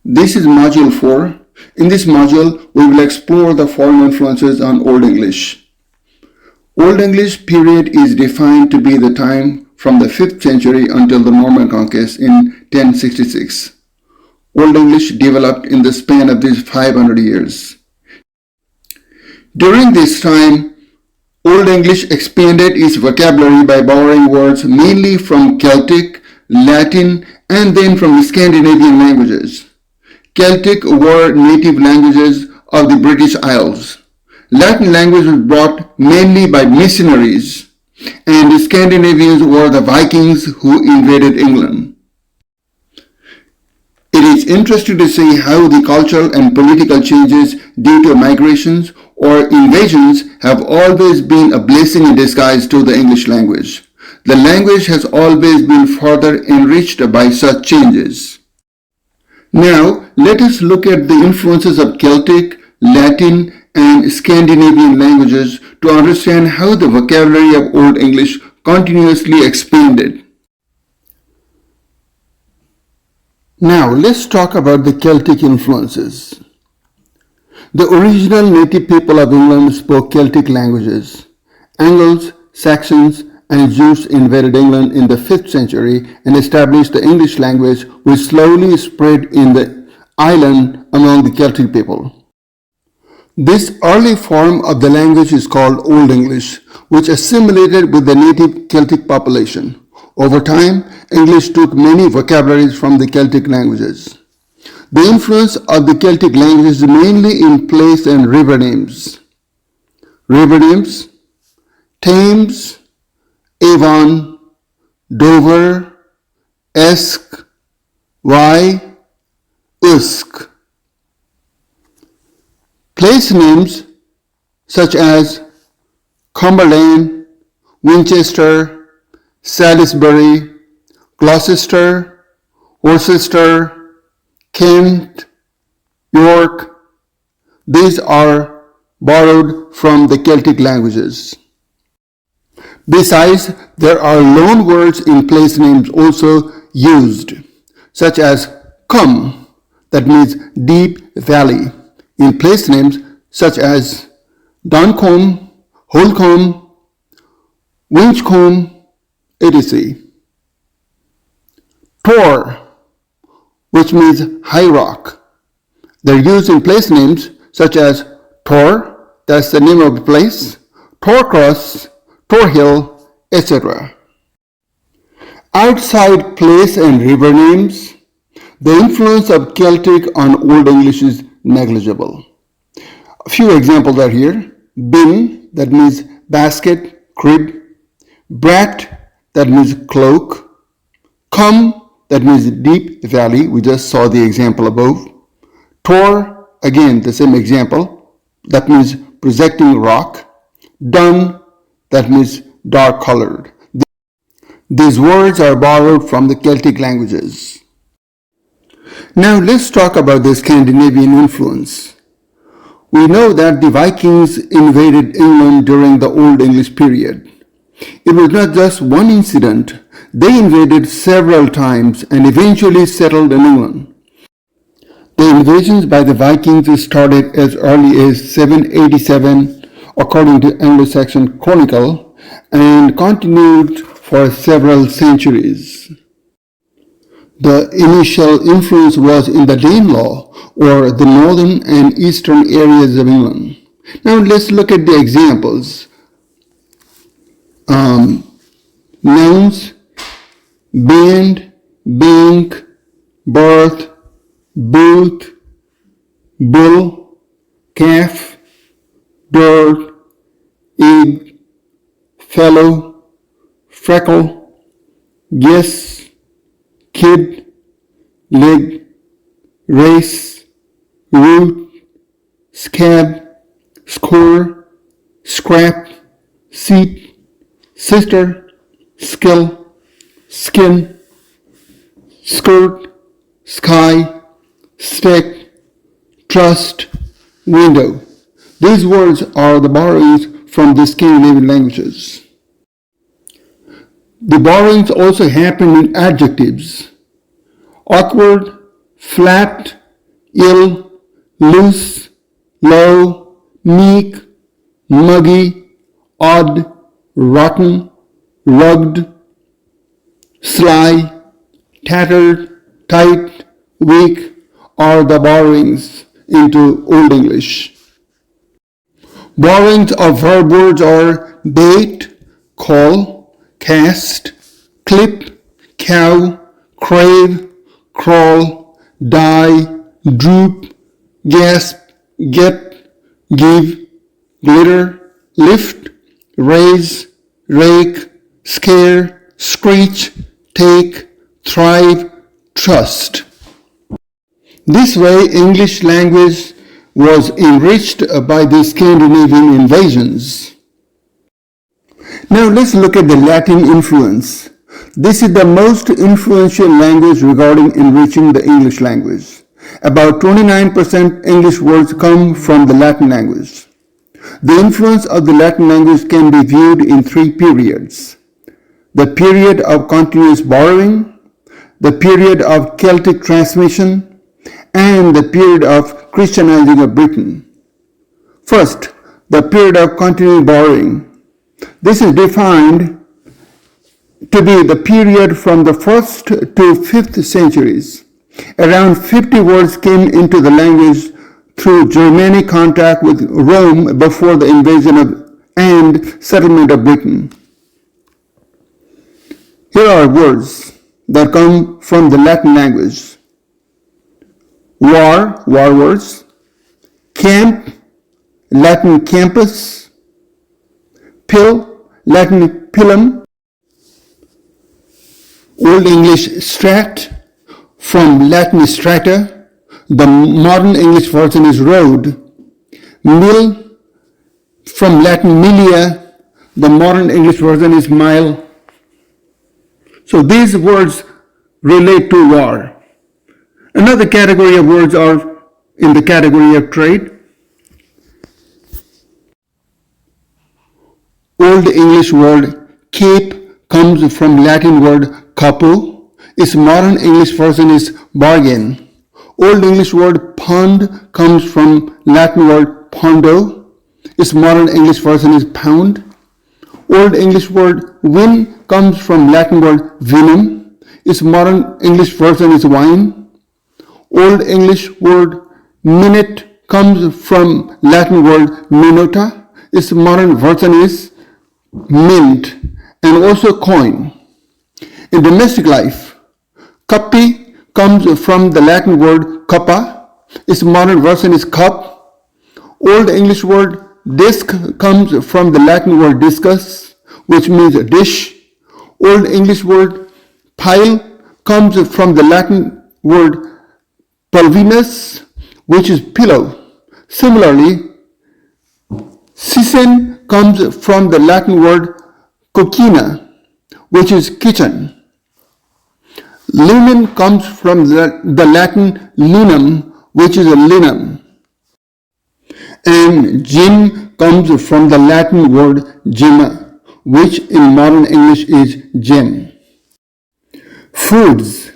This is Module 4. In this module, we will explore the foreign influences on Old English. Old English period is defined to be the time from the 5th century until the Norman conquest in 1066. Old English developed in the span of these 500 years. During this time, Old English expanded its vocabulary by borrowing words mainly from Celtic, Latin, and then from the Scandinavian languages. Celtic were native languages of the British Isles. Latin language was brought mainly by missionaries, and the Scandinavians were the Vikings who invaded England. It is interesting to see how the cultural and political changes due to migrations or invasions have always been a blessing in disguise to the English language. The language has always been further enriched by such changes. Now, let us look at the influences of Celtic, Latin, and Scandinavian languages to understand how the vocabulary of Old English continuously expanded. Now, let's talk about the Celtic influences. The original native people of England spoke Celtic languages. Angles, Saxons, and Jews invaded England in the 5th century and established the English language, which slowly spread in the island among the Celtic people. This early form of the language is called Old English, which assimilated with the native Celtic population. Over time, English took many vocabularies from the Celtic languages. The influence of the Celtic languages is mainly in place and river names. River names: Thames, Avon, Dover, Esk, Wye, Usk. Place names such as Cumberland, Winchester, Salisbury, Gloucester, Worcester, Kent, York, these are borrowed from the Celtic languages. Besides, there are loan words in place names also used, such as Cum, that means deep valley, in place names such as Duncombe, Holcombe, Winchcombe, etc. Tor, which means high rock. They're used in place names such as Tor, that's the name of the place, Torcross, Tor Hill, etc. Outside place and river names, the influence of Celtic on Old English is negligible. A few examples are here. Bin, that means basket, crib. Brat, that means cloak. Cum, that means deep valley. We just saw the example above. Tor, again the same example. That means projecting rock. Dun, that means dark colored. These words are borrowed from the Celtic languages. Now let's talk about the Scandinavian influence. We know that the Vikings invaded England during the Old English period. It was not just one incident. They invaded several times and eventually settled in England. The invasions by the Vikings started as early as 787 according to Anglo-Saxon Chronicle and continued for several centuries. The initial influence was in the Danelaw, or the northern and eastern areas of England. Now let's look at the examples. Nouns: band, bank, birth, booth, bull, calf, bird, egg, fellow, freckle, guess, kid, leg, race, root, scab, score, scrap, seat, sister, skill, skin, skirt, sky, stick, trust, window. These words are the borrowings from the Scandinavian languages. The borrowings also happen in adjectives. Awkward, flat, ill, loose, low, meek, muggy, odd, rotten, rugged, sly, tattered, tight, weak are the borrowings into Old English. Borrowings of verb words are bait, call, cast, clip, cow, crave, crawl, die, droop, gasp, get, give, glitter, lift, raise, rake, scare, screech, take, thrive, trust. This way, English language was enriched by the Scandinavian invasions. Now let's look at the Latin influence. This is the most influential language regarding enriching the English language. About 29% English words come from the Latin language. The influence of the Latin language can be viewed in three periods: the period of continuous borrowing, the period of Celtic transmission, and the period of Christianizing of Britain. First, the period of continuous borrowing. This is defined to be the period from the 1st to 5th centuries. Around 50 words came into the language through Germanic contact with Rome before the invasion and settlement of Britain. Here are words that come from the Latin language: war words; camp, Latin campus; pill, Latin pilum; Old English strat, from Latin strata, the modern English version is road; mill, from Latin milia, the modern English version is mile. So these words relate to war. Another category of words are in the category of trade. Old English word cape comes from Latin word capo. Its modern English version is bargain. Old English word pond comes from Latin word pondo. Its modern English version is pound. Old English word win comes from Latin word vinum. Its modern English version is wine. Old English word minute comes from Latin word minuta. Its modern version is mint, and also coin. In domestic life, cuppi comes from the Latin word cuppa. Its modern version is cup. Old English word disc comes from the Latin word discus, which means a dish. Old English word pile comes from the Latin word pulvinus, which is pillow. Similarly, Sicen comes from the Latin word coquina, which is kitchen. Linen comes from the Latin linum, which is a linum. And gem comes from the Latin word gemma, which in modern English is gem. Foods.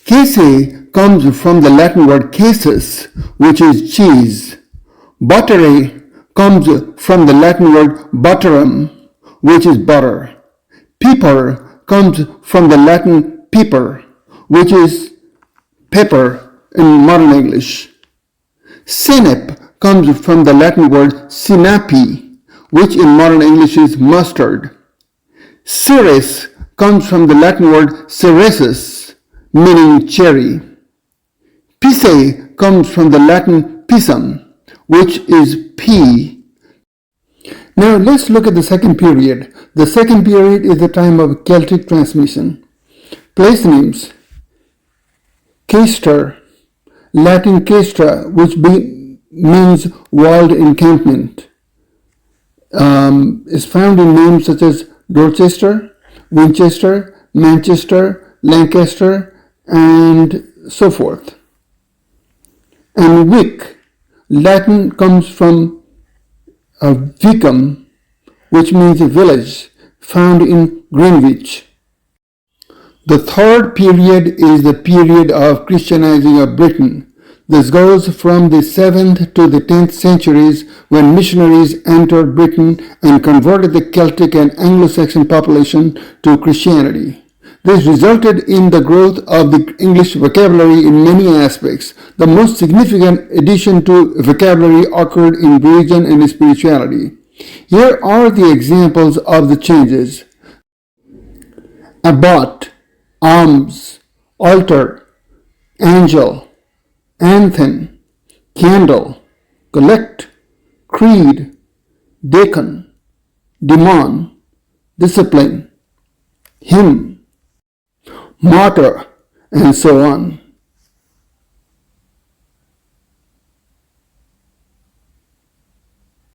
Queso comes from the Latin word quesus, which is cheese. Buttere comes from the Latin word butterum, which is butter. Pepper comes from the Latin piper, which is pepper in modern English. Senep comes from the Latin word sinapi, which in modern English is mustard. Ceres comes from the Latin word ceresus, meaning cherry. Pisse comes from the Latin pisum, which is pea. Now let's look at the second period. The second period is the time of Celtic transmission. Place names: Caister, Latin castra, which means walled encampment, is found in names such as Dorchester, Winchester, Manchester, Lancaster, and so forth. And Wick, Latin, comes from vicum, which means a village, found in Greenwich. The third period is the period of Christianizing of Britain. This goes from the 7th to the 10th centuries when missionaries entered Britain and converted the Celtic and Anglo-Saxon population to Christianity. This resulted in the growth of the English vocabulary in many aspects. The most significant addition to vocabulary occurred in religion and spirituality. Here are the examples of the changes. Abbot, alms, altar, angel, anthem, candle, collect, creed, deacon, demon, discipline, hymn, martyr, and so on.